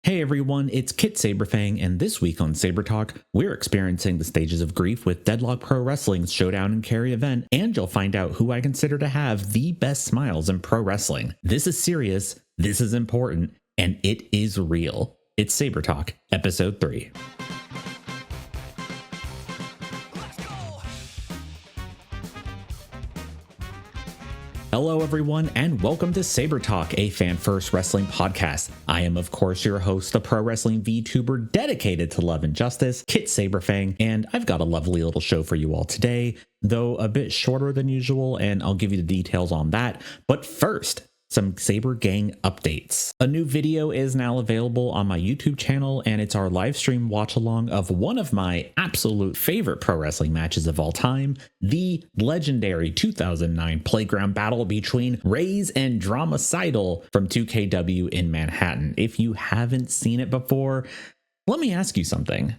Hey everyone, it's Kit Sabrefang, and this week on SabreTalk, we're experiencing the stages of grief with Deadlock Pro Wrestling's Showdown and Cary event, and you'll find out who I consider to have the best smiles in pro wrestling. This is serious, this is important, and it is real. It's SabreTalk, Episode 3. Hello everyone, and welcome to SabreTalk, a fan-first wrestling podcast. I am, of course, your host, the pro wrestling VTuber dedicated to love and justice, Kit Sabrefang, and I've got a lovely little show for you all today, though a bit shorter than usual, and I'll give you the details on that. But first, some Sabre Gang updates. A new video is now available on my YouTube channel, and it's our live stream watch along of one of my absolute favorite pro wrestling matches of all time, the legendary 2009 playground battle between Raze and Drama Seidel from 2KW in Manhattan. If you haven't seen it before, let me ask you something.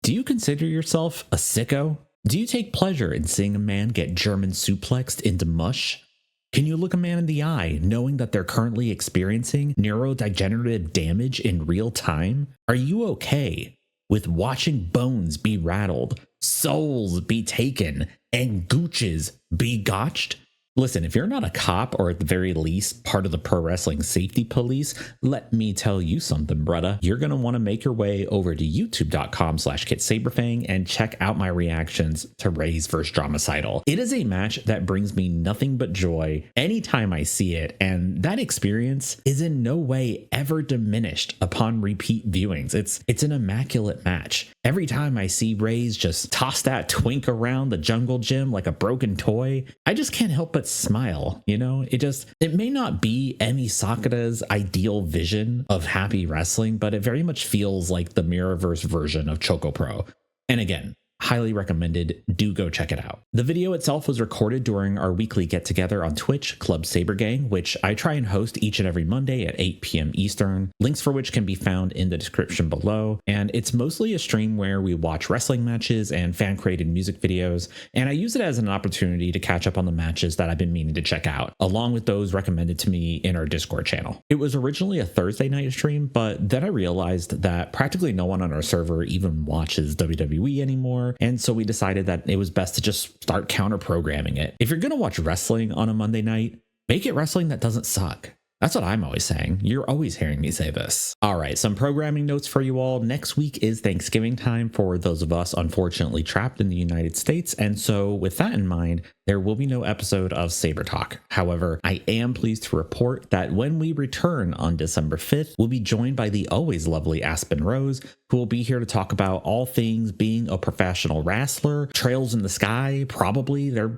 Do you consider yourself a sicko? Do you take pleasure in seeing a man get German suplexed into mush? Can you look a man in the eye knowing that they're currently experiencing neurodegenerative damage in real time? Are you okay with watching bones be rattled, souls be taken, and gooches be gotched? Listen, if you're not a cop or at the very least part of the pro wrestling safety police, let me tell you something, brudda. You're going to want to make your way over to youtube.com/KitSabrefang and check out my reactions to Raze vs. Drama Seidel. It is a match that brings me nothing but joy anytime I see it, and that experience is in no way ever diminished upon repeat viewings. It's an immaculate match. Every time I see Raze just toss that twink around the jungle gym like a broken toy, I just can't help but smile. You know, it may not be Emi Sakura's ideal vision of happy wrestling, but it very much feels like the Mirrorverse version of Choco Pro. And again, highly recommended. Do go check it out. The video itself was recorded during our weekly get-together on Twitch, Club Sabre Gang, which I try and host each and every Monday at 8 p.m. Eastern, links for which can be found in the description below. And it's mostly a stream where we watch wrestling matches and fan-created music videos, and I use it as an opportunity to catch up on the matches that I've been meaning to check out, along with those recommended to me in our Discord channel. It was originally a Thursday night stream, but then I realized that practically no one on our server even watches WWE anymore, and so we decided that it was best to just start counter-programming it. If you're going to watch wrestling on a Monday night, make it wrestling that doesn't suck. That's what I'm always saying. You're always hearing me say this. All right, some programming notes for you all. Next week is Thanksgiving time for those of us unfortunately trapped in the United States. And so with that in mind, there will be no episode of SabreTalk. However, I am pleased to report that when we return on December 5th, we'll be joined by the always lovely Aspen Rose, who will be here to talk about all things being a professional wrestler, trails in the sky, probably. They're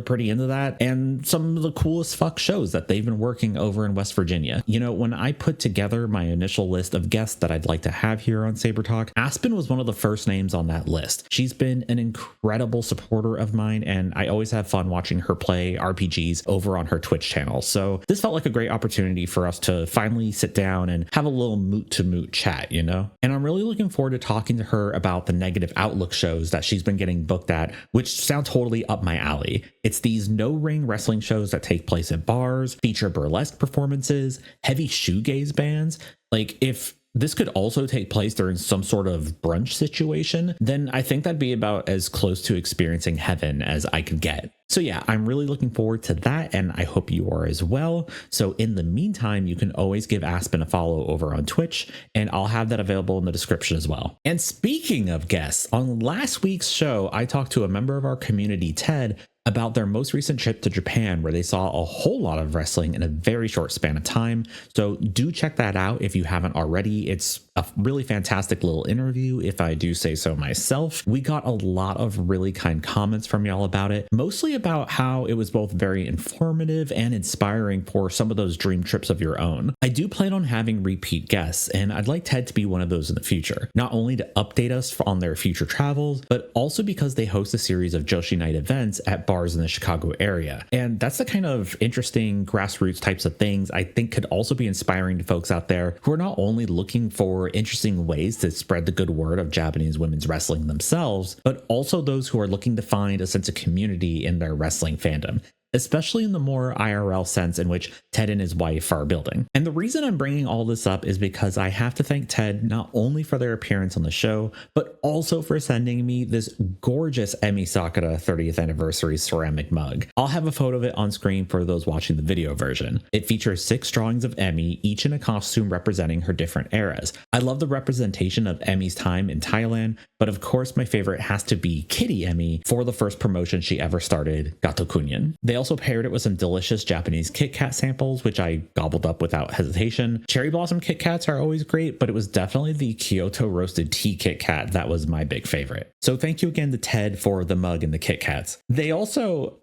pretty into that, and some of the coolest fuck shows that they've been working over in West Virginia. You know, when I put together my initial list of guests that I'd like to have here on SabreTalk, Aspen was one of the first names on that list. She's been an incredible supporter of mine, and I always have fun watching her play RPGs over on her Twitch channel. So this felt like a great opportunity for us to finally sit down and have a little moot-to-moot chat, you know? And I'm really looking forward to talking to her about the Negative Outlook shows that she's been getting booked at, which sound totally up my alley. It's these no-ring wrestling shows that take place at bars, feature burlesque performances, heavy shoegaze bands. Like, if this could also take place during some sort of brunch situation, then I think that'd be about as close to experiencing heaven as I could get. So yeah, I'm really looking forward to that, and I hope you are as well. So in the meantime, you can always give Aspen a follow over on Twitch, and I'll have that available in the description as well. And speaking of guests, on last week's show, I talked to a member of our community, Ted, about their most recent trip to Japan, where they saw a whole lot of wrestling in a very short span of time. So do check that out if you haven't already. It's a really fantastic little interview, if I do say so myself. We got a lot of really kind comments from y'all about it, mostly about how it was both very informative and inspiring for some of those dream trips of your own. I do plan on having repeat guests, and I'd like Ted to be one of those in the future, not only to update us on their future travels, but also because they host a series of Joshi Night events at bars in the Chicago area. And that's the kind of interesting grassroots types of things I think could also be inspiring to folks out there who are not only looking for interesting ways to spread the good word of Japanese women's wrestling themselves, but also those who are looking to find a sense of community in their wrestling fandom. especially in the more IRL sense in which Ted and his wife are building. And the reason I'm bringing all this up is because I have to thank Ted not only for their appearance on the show, but also for sending me this gorgeous Emi Sakura 30th anniversary ceramic mug. I'll have a photo of it on screen for those watching the video version. It features 6 drawings of Emi, each in a costume representing her different eras. I love the representation of Emi's time in Thailand, but of course my favorite has to be Kitty Emi for the first promotion she ever started, Gatokunyan. They also paired it with some delicious Japanese Kit Kat samples, which I gobbled up without hesitation. Cherry Blossom Kit Kats are always great, but it was definitely the Kyoto Roasted Tea Kit Kat that was my big favorite. So thank you again to Ted for the mug and the Kit Kats. They also,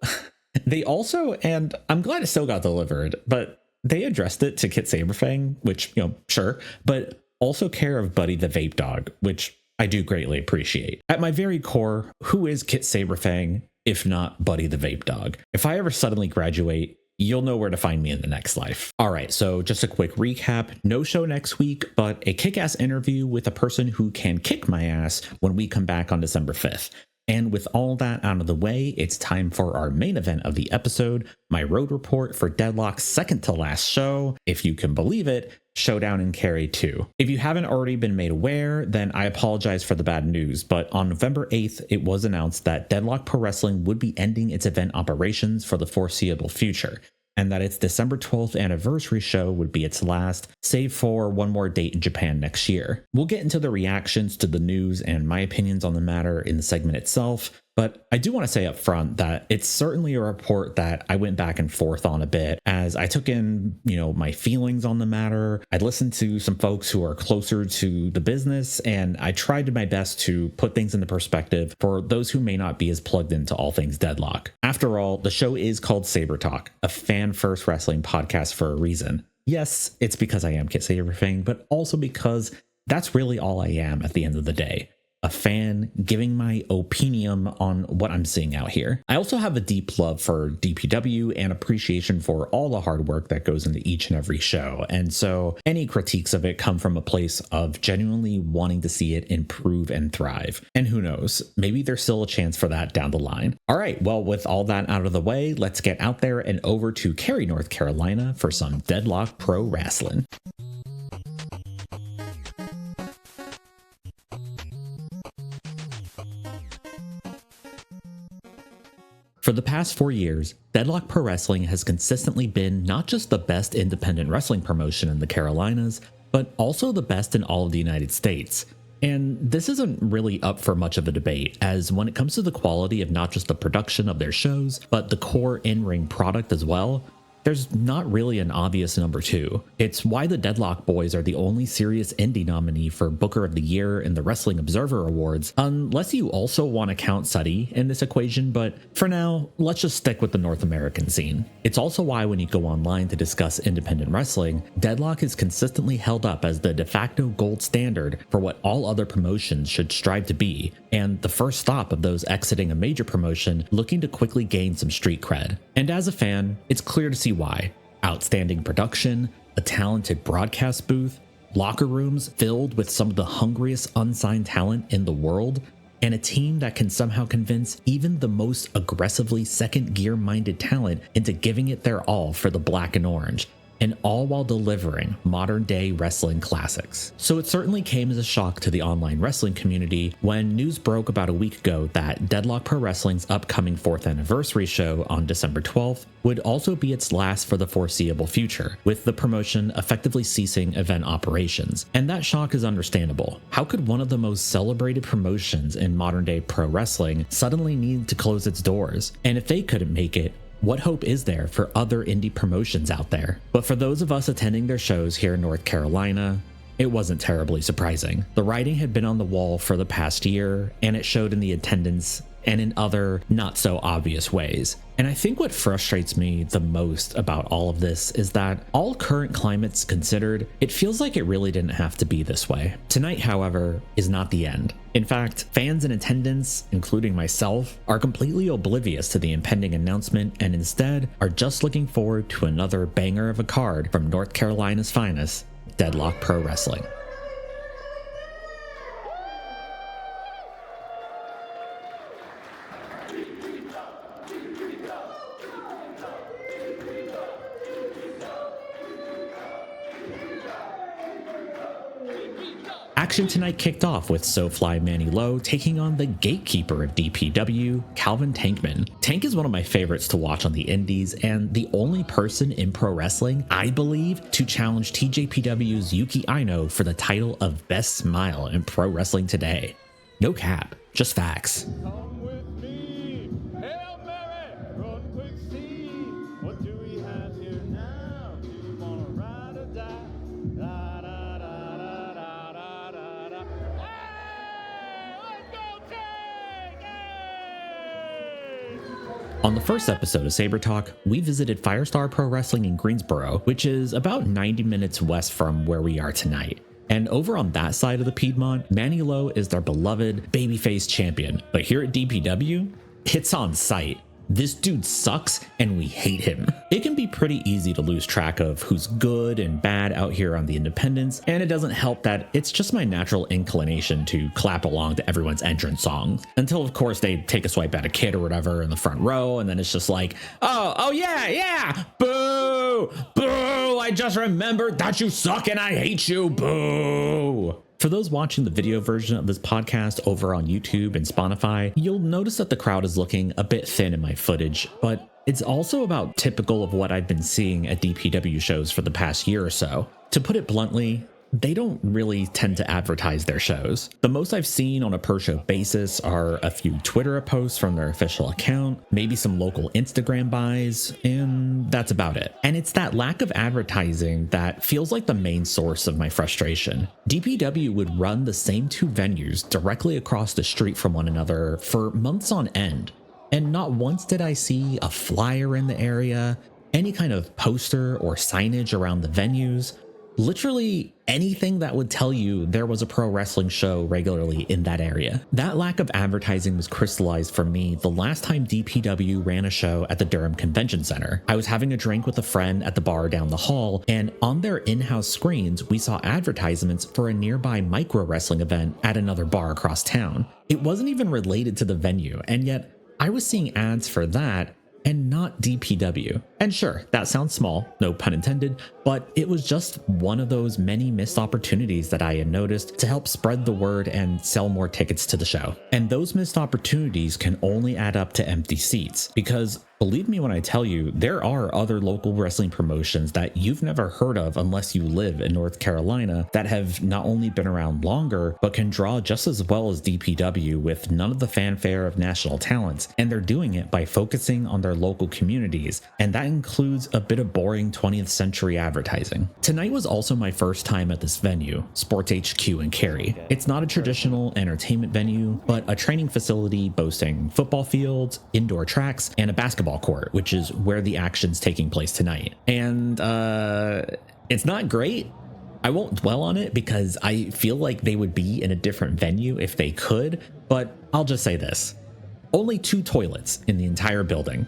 and I'm glad it still got delivered, but they addressed it to Kit Saberfang, which, sure, but also care of Buddy the Vape Dog, which I do greatly appreciate. At my very core, who is Kit Saberfang if not Buddy the Vape Dog? If I ever suddenly graduate, you'll know where to find me in the next life. All right, so just a quick recap. No show next week, but a kick-ass interview with a person who can kick my ass when we come back on December 5th. And with all that out of the way, it's time for our main event of the episode, my road report for Deadlock's second to last show, if you can believe it, Showdown in Cary 2. If you haven't already been made aware, then I apologize for the bad news, but on November 8th, it was announced that Deadlock Pro Wrestling would be ending its event operations for the foreseeable future, and that its December 12th anniversary show would be its last, save for one more date in Japan next year. We'll get into the reactions to the news and my opinions on the matter in the segment itself, but I do want to say up front that it's certainly a report that I went back and forth on a bit as I took in, my feelings on the matter. I listened to some folks who are closer to the business, and I tried my best to put things into perspective for those who may not be as plugged into all things Deadlock. After all, the show is called SabreTalk, a fan-first wrestling podcast for a reason. Yes, it's because I am Kit Saberfang, but also because that's really all I am at the end of the day. A fan giving my opinion on what I'm seeing out here. I also have a deep love for DPW and appreciation for all the hard work that goes into each and every show. And so any critiques of it come from a place of genuinely wanting to see it improve and thrive. And who knows, maybe there's still a chance for that down the line. All right, well, with all that out of the way, let's get out there and over to Cary, North Carolina for some Deadlock Pro Wrestling. For the past 4 years, Deadlock Pro Wrestling has consistently been not just the best independent wrestling promotion in the Carolinas, but also the best in all of the United States. And this isn't really up for much of a debate, as when it comes to the quality of not just the production of their shows, but the core in-ring product as well, there's not really an obvious number 2. It's why the Deadlock Boys are the only serious indie nominee for Booker of the Year in the Wrestling Observer Awards, unless you also want to count Suddy in this equation, but for now, let's just stick with the North American scene. It's also why when you go online to discuss independent wrestling, Deadlock is consistently held up as the de facto gold standard for what all other promotions should strive to be, and the first stop of those exiting a major promotion looking to quickly gain some street cred. And as a fan, it's clear to see why. Outstanding production, a talented broadcast booth, locker rooms filled with some of the hungriest unsigned talent in the world, and a team that can somehow convince even the most aggressively second gear minded talent into giving it their all for the black and orange, and all while delivering modern day wrestling classics. So it certainly came as a shock to the online wrestling community when news broke about a week ago that Deadlock Pro Wrestling's upcoming 4th anniversary show on December 12th would also be its last for the foreseeable future, with the promotion effectively ceasing event operations. And that shock is understandable. How could one of the most celebrated promotions in modern day pro wrestling suddenly need to close its doors? And if they couldn't make it, what hope is there for other indie promotions out there? But for those of us attending their shows here in North Carolina, it wasn't terribly surprising. The writing had been on the wall for the past year, and it showed in the attendance and in other not so obvious ways. And I think what frustrates me the most about all of this is that all current climates considered, it feels like it really didn't have to be this way. Tonight, however, is not the end. In fact, fans in attendance, including myself, are completely oblivious to the impending announcement and instead are just looking forward to another banger of a card from North Carolina's finest, Deadlock Pro Wrestling. Action tonight kicked off with SoFly Manny Low taking on the gatekeeper of DPW, Calvin Tankman. Tank is one of my favorites to watch on the indies and the only person in pro wrestling, I believe, to challenge TJPW's Yuki Aino for the title of Best Smile in pro wrestling today. No cap, just facts. Come with me, Hail Mary, run quick speed. What do we have here now? Do you wanna ride or die? Da da da da da da da da. Hey, let's go Tank! Hey! On the first episode of SabreTalk, we visited Firestar Pro Wrestling in Greensboro, which is about 90 minutes west from where we are tonight. And over on that side of the Piedmont, Manny Low is their beloved babyface champion. But here at DPW, it's on sight. This dude sucks and we hate him. It can be pretty easy to lose track of who's good and bad out here on the independents, and it doesn't help that it's just my natural inclination to clap along to everyone's entrance songs. Until of course they take a swipe at a kid or whatever in the front row, and then it's just like, oh yeah, boo, boo, I just remembered that you suck and I hate you, boo. For those watching the video version of this podcast over on YouTube and Spotify, you'll notice that the crowd is looking a bit thin in my footage, but it's also about typical of what I've been seeing at DPW shows for the past year or so. To put it bluntly, they don't really tend to advertise their shows. The most I've seen on a per show basis are a few Twitter posts from their official account, maybe some local Instagram buys, and that's about it. And it's that lack of advertising that feels like the main source of my frustration. DPW would run the same two venues directly across the street from one another for months on end. And not once did I see a flyer in the area, any kind of poster or signage around the venues. Literally anything that would tell you there was a pro wrestling show regularly in that area. That lack of advertising was crystallized for me the last time DPW ran a show at the Durham Convention Center. I was having a drink with a friend at the bar down the hall, and on their in-house screens, we saw advertisements for a nearby micro wrestling event at another bar across town. It wasn't even related to the venue, and yet I was seeing ads for that and not DPW. And sure, that sounds small, no pun intended, but it was just one of those many missed opportunities that I had noticed to help spread the word and sell more tickets to the show. And those missed opportunities can only add up to empty seats, because believe me when I tell you, there are other local wrestling promotions that you've never heard of unless you live in North Carolina that have not only been around longer, but can draw just as well as DPW with none of the fanfare of national talents. And they're doing it by focusing on their local communities, and that includes a bit of boring 20th century advertising. Tonight was also my first time at this venue, Sports HQ in Cary. It's not a traditional entertainment venue, but a training facility boasting football fields, indoor tracks, and a basketball court, which is where the action's taking place tonight. And it's not great. I won't dwell on it because I feel like they would be in a different venue if they could, but I'll just say this. Only 2 toilets in the entire building.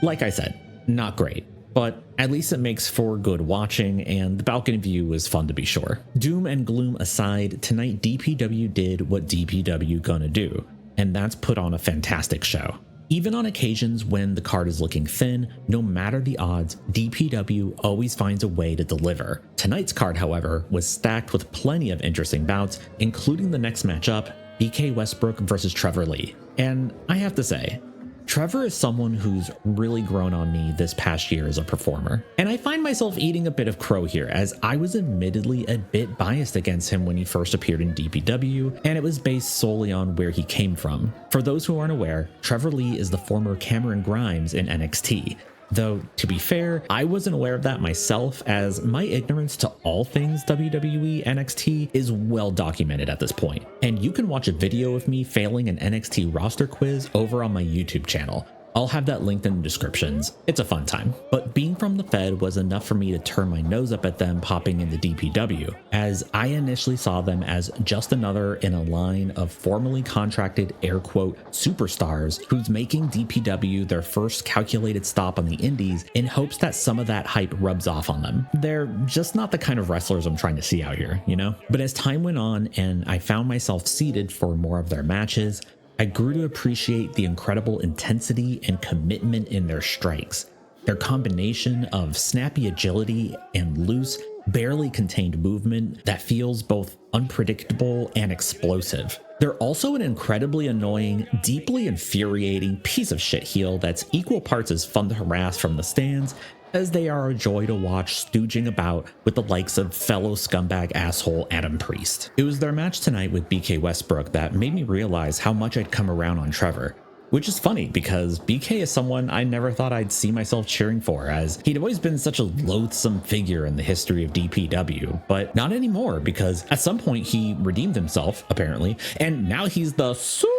Like I said, not great, but at least it makes for good watching, and the balcony view was fun to be sure. Doom and gloom aside, tonight DPW did what DPW gonna do, and that's put on a fantastic show. Even on occasions when the card is looking thin, no matter the odds, DPW always finds a way to deliver. Tonight's card, however, was stacked with plenty of interesting bouts, including the next matchup, BK Westbrook versus Trevor Lee. And I have to say, Trevor is someone who's really grown on me this past year as a performer. And I find myself eating a bit of crow here, as I was admittedly a bit biased against him when he first appeared in DPW, and it was based solely on where he came from. For those who aren't aware, Trevor Lee is the former Cameron Grimes in NXT. Though, to be fair, I wasn't aware of that myself, as my ignorance to all things WWE NXT is well documented at this point. And you can watch a video of me failing an NXT roster quiz over on my YouTube channel. I'll have that linked in the descriptions. It's a fun time. But being from the Fed was enough for me to turn my nose up at them popping into DPW, as I initially saw them as just another in a line of formally contracted air quote superstars who's making DPW their first calculated stop on the indies in hopes that some of that hype rubs off on them. They're just not the kind of wrestlers I'm trying to see out here, you know? But as time went on and I found myself seated for more of their matches, I grew to appreciate the incredible intensity and commitment in their strikes. Their combination of snappy agility and loose, barely contained movement that feels both unpredictable and explosive. They're also an incredibly annoying, deeply infuriating piece of shit heel that's equal parts as fun to harass from the stands as they are a joy to watch stooging about with the likes of fellow scumbag asshole Adam Priest. It was their match tonight with BK Westbrook that made me realize how much I'd come around on Trevor. Which is funny because BK is someone I never thought I'd see myself cheering for, as he'd always been such a loathsome figure in the history of DPW, but not anymore because at some point he redeemed himself, apparently, and now he's the super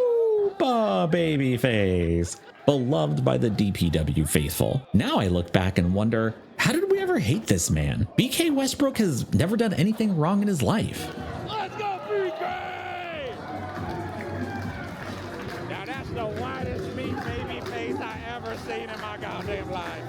babyface, beloved by the DPW faithful. Now I look back and wonder, how did we ever hate this man? BK Westbrook has never done anything wrong in his life. Let's go, BK! Now that's the whitest meat baby face I ever seen in my goddamn life.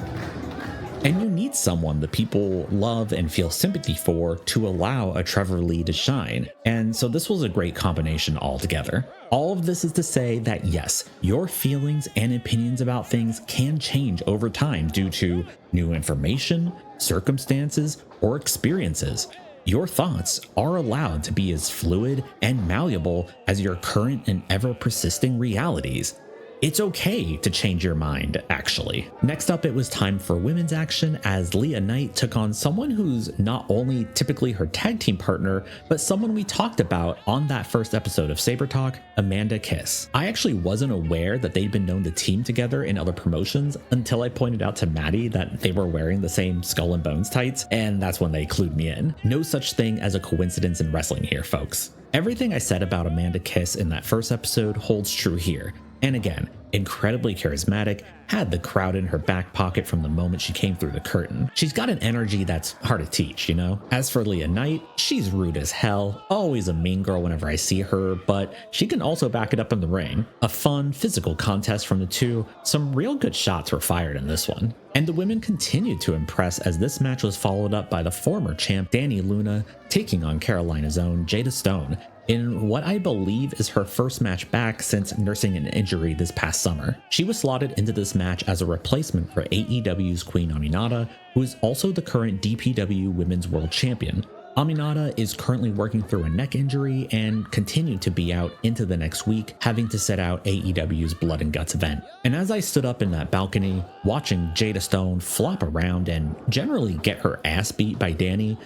And you need someone that people love and feel sympathy for to allow a Trevor Lee to shine. And so this was a great combination altogether. All of this is to say that yes, your feelings and opinions about things can change over time due to new information, circumstances, or experiences. Your thoughts are allowed to be as fluid and malleable as your current and ever persisting realities. It's okay to change your mind, actually. Next up, it was time for women's action as Leah Knight took on someone who's not only typically her tag team partner, but someone we talked about on that first episode of SabreTalk, Amanda Kiss. I actually wasn't aware that they'd been known to team together in other promotions until I pointed out to Maddie that they were wearing the same Skull and Bones tights, and that's when they clued me in. No such thing as a coincidence in wrestling here, folks. Everything I said about Amanda Kiss in that first episode holds true here. And again, incredibly charismatic, had the crowd in her back pocket from the moment she came through the curtain. She's got an energy that's hard to teach, you know? As for Leah Knight, she's rude as hell, always a mean girl whenever I see her, but she can also back it up in the ring. A fun, physical contest from the two, some real good shots were fired in this one. And the women continued to impress as this match was followed up by the former champ Dani Luna taking on Carolina's own Jada Stone in what I believe is her first match back since nursing an injury this past summer. She was slotted into this match as a replacement for AEW's Queen Aminata, who is also the current DPW Women's World Champion. Aminata is currently working through a neck injury and continued to be out into the next week, having to sit out AEW's Blood and Guts event. And as I stood up in that balcony, watching Jada Stone flop around and generally get her ass beat by Dani,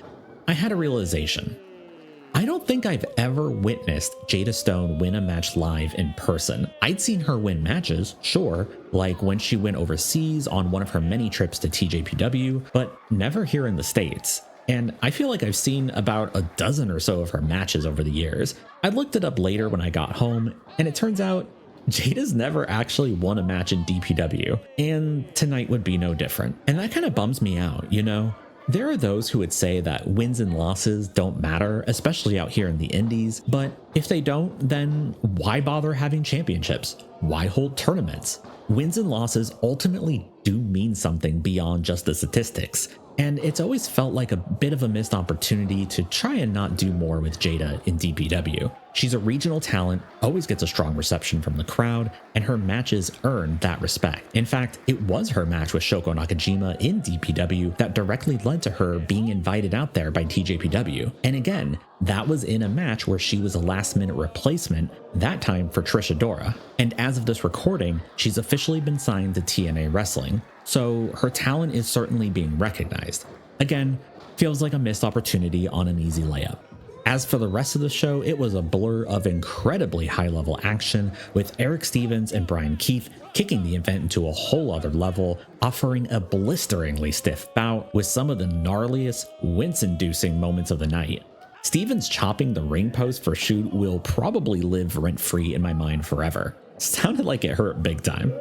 I had a realization. I don't think I've ever witnessed Jada Stone win a match live in person. I'd seen her win matches, sure, like when she went overseas on one of her many trips to TJPW, but never here in the States. And I feel like I've seen about a dozen or so of her matches over the years. I looked it up later when I got home, and it turns out Jada's never actually won a match in DPW, and tonight would be no different. And that kind of bums me out, you know? There are those who would say that wins and losses don't matter, especially out here in the indies, but if they don't, then why bother having championships? Why hold tournaments? Wins and losses ultimately do mean something beyond just the statistics, and it's always felt like a bit of a missed opportunity to try and not do more with Jada in DPW. She's a regional talent, always gets a strong reception from the crowd, and her matches earn that respect. In fact, it was her match with Shoko Nakajima in DPW that directly led to her being invited out there by TJPW. And again, that was in a match where she was a last-minute replacement, that time for Trish Adora. And as of this recording, she's officially been signed to TNA Wrestling, so her talent is certainly being recognized. Again, feels like a missed opportunity on an easy layup. As for the rest of the show, it was a blur of incredibly high-level action, with Eric Stevens and Brian Keith kicking the event into a whole other level, offering a blisteringly stiff bout with some of the gnarliest, wince-inducing moments of the night. Stevens chopping the ring post for shoot will probably live rent-free in my mind forever. Sounded like it hurt big time.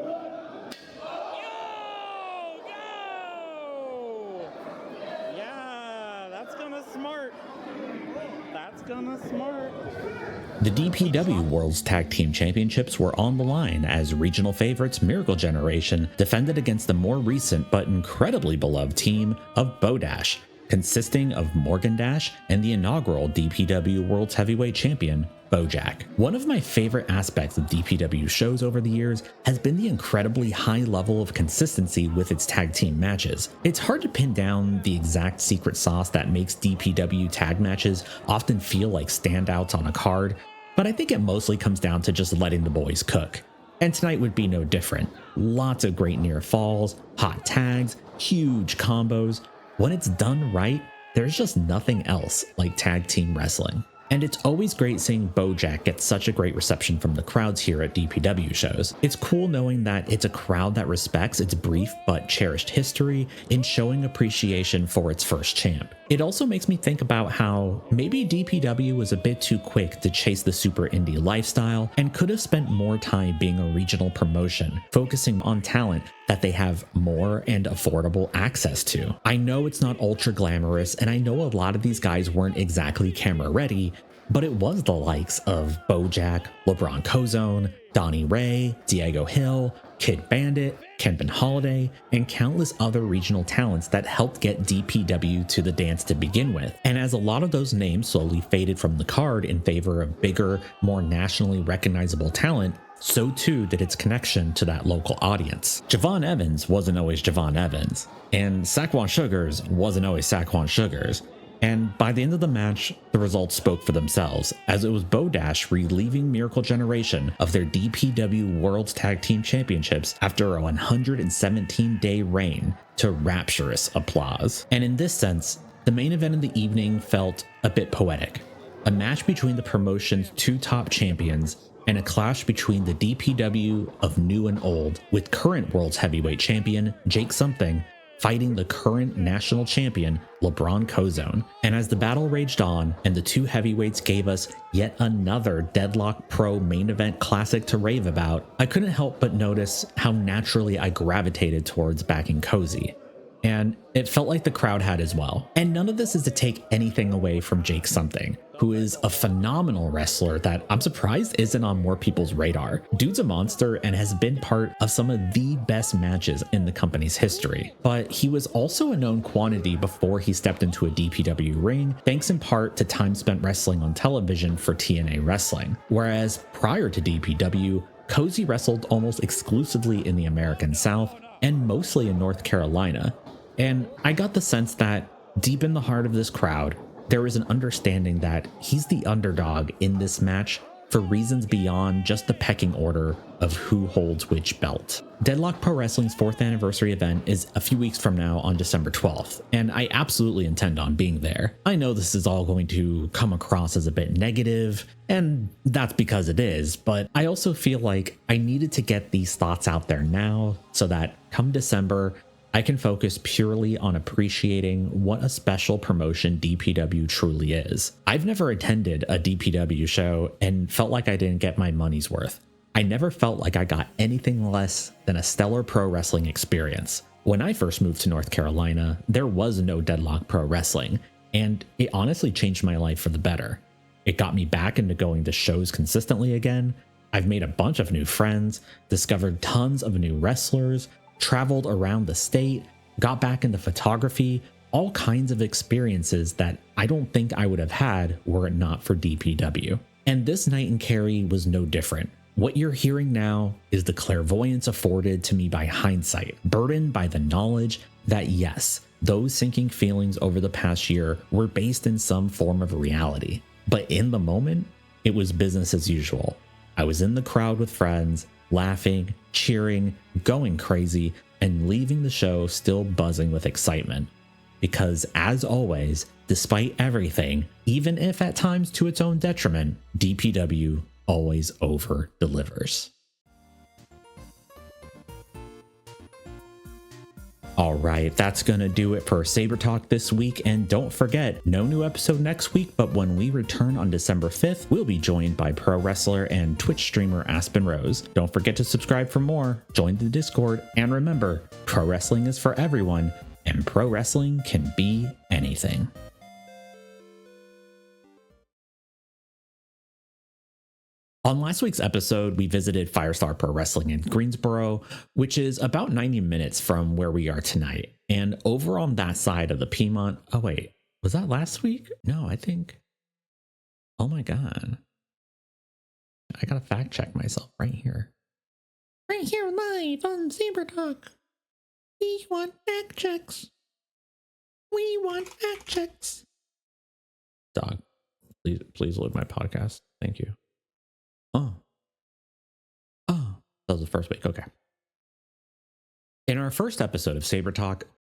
The DPW World's Tag Team Championships were on the line as regional favorites Miracle Generation defended against the more recent but incredibly beloved team of Bodash. consisting of Morgan Dash and the inaugural DPW World's Heavyweight Champion, Bojack. One of my favorite aspects of DPW shows over the years has been the incredibly high level of consistency with its tag team matches. It's hard to pin down the exact secret sauce that makes DPW tag matches often feel like standouts on a card, but I think it mostly comes down to just letting the boys cook. And tonight would be no different. Lots of great near falls, hot tags, huge combos. When it's done right, there's just nothing else like tag team wrestling. And it's always great seeing Bojack get such a great reception from the crowds here at DPW shows. It's cool knowing that it's a crowd that respects its brief but cherished history in showing appreciation for its first champ. It also makes me think about how maybe DPW was a bit too quick to chase the super indie lifestyle and could have spent more time being a regional promotion, focusing on talent that they have more and affordable access to. I know it's not ultra glamorous, and I know a lot of these guys weren't exactly camera ready, but it was the likes of Bojack, LeBron Cozone, Donnie Ray, Diego Hill, Kid Bandit, Kempin Holiday, and countless other regional talents that helped get DPW to the dance to begin with. And as a lot of those names slowly faded from the card in favor of bigger, more nationally recognizable talent, so too did its connection to that local audience. Javon Evans wasn't always Javon Evans, and Saquon Sugars wasn't always Saquon Sugars. And by the end of the match, the results spoke for themselves, as it was Bodash relieving Miracle Generation of their DPW World's Tag Team Championships after a 117-day reign to rapturous applause. And in this sense, the main event of the evening felt a bit poetic. A match between the promotion's two top champions and a clash between the DPW of new and old, with current World's Heavyweight Champion Jake Something fighting the current national champion, LeBron Cozone. And as the battle raged on and the two heavyweights gave us yet another Deadlock Pro main event classic to rave about, I couldn't help but notice how naturally I gravitated towards backing Cozy. And it felt like the crowd had as well. And none of this is to take anything away from Jake Something, who is a phenomenal wrestler that I'm surprised isn't on more people's radar. Dude's a monster and has been part of some of the best matches in the company's history. But he was also a known quantity before he stepped into a DPW ring, thanks in part to time spent wrestling on television for TNA Wrestling. Whereas prior to DPW, Cozy wrestled almost exclusively in the American South and mostly in North Carolina. And I got the sense that deep in the heart of this crowd, there is an understanding that he's the underdog in this match for reasons beyond just the pecking order of who holds which belt. Deadlock Pro Wrestling's 4th anniversary event is a few weeks from now on December 12th, and I absolutely intend on being there. I know this is all going to come across as a bit negative, and that's because it is, but I also feel like I needed to get these thoughts out there now so that come December, I can focus purely on appreciating what a special promotion DPW truly is. I've never attended a DPW show and felt like I didn't get my money's worth. I never felt like I got anything less than a stellar pro wrestling experience. When I first moved to North Carolina, there was no Deadlock Pro Wrestling, and it honestly changed my life for the better. It got me back into going to shows consistently again. I've made a bunch of new friends, discovered tons of new wrestlers, traveled around the state, got back into photography, all kinds of experiences that I don't think I would have had were it not for DPW. And this night in Cary was no different. What you're hearing now is the clairvoyance afforded to me by hindsight, burdened by the knowledge that yes, those sinking feelings over the past year were based in some form of reality. But in the moment, it was business as usual. I was in the crowd with friends, laughing, cheering, going crazy, and leaving the show still buzzing with excitement. Because as always, despite everything, even if at times to its own detriment, DPW always over-delivers. All right, that's going to do it for Saber Talk this week. And don't forget, no new episode next week, but when we return on December 5th, we'll be joined by pro wrestler and Twitch streamer Aspen Rose. Don't forget to subscribe for more, join the Discord, and remember, pro wrestling is for everyone, and pro wrestling can be anything. On last week's episode, we visited Firestar Pro Wrestling in Greensboro, which is about 90 minutes from where we are tonight. And over on that side of the Piedmont, oh wait, was that last week? No, I think, oh my God. I gotta fact check myself right here. Right here live on SabreTalk. We want fact checks. We want fact checks. Dog, please load my podcast. Thank you. Oh, that was the first week. Okay. In our first episode of SabreTalk,